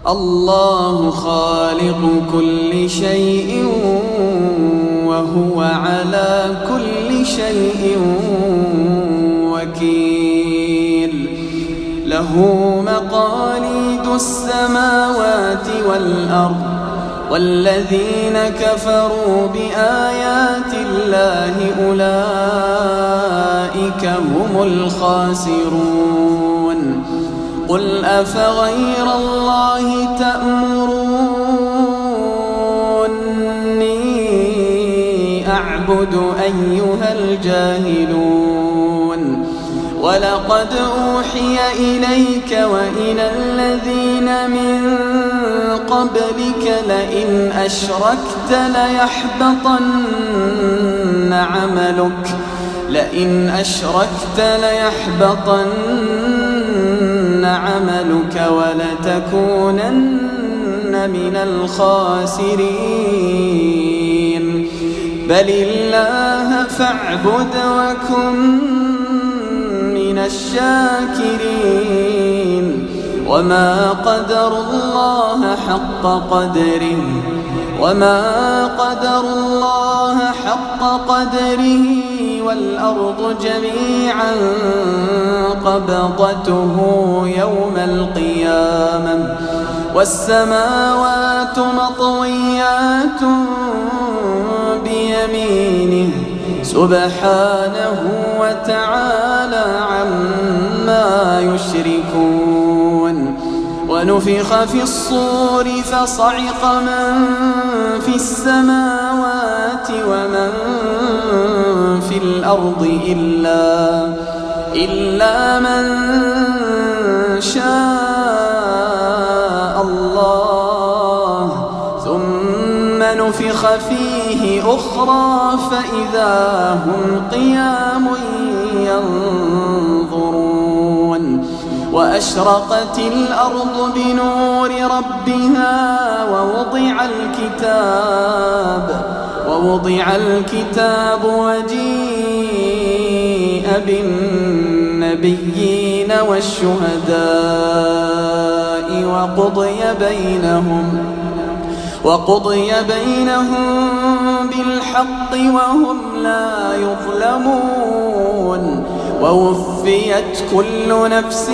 الله خالق كل شيء وهو على كل شيء وكيل. له مقاليد السماوات والأرض، والذين كفروا بآيات الله أولئك هم الخاسرون. قل أفغير الله تأمروني أعبد أيها الجاهلون؟ ولقد أوحي إليك وإلى الذين من قبلك لئن أشركت ليحبطن عملك ولتكونن من الخاسرين. بل الله فاعبد وكن من الشاكرين. وما قدر الله حق قدره والأرض جميعا قبضته يوم القيامة والسماوات مطويات بيمينه سبحانه وتعالى عما يشركون. ونفخ في الصور فصعق من في السماوات ومن في الأرض إلا من شاء الله، ثم نفخ فيه أخرى فإذا هم قيام ينظرون. وأشرقت الأرض بنور ربها ووضع الكتاب وجيء بالنبيين والشهداء وقضي بينهم بالحق وهم لا يظلمون. ووفيت كل نفس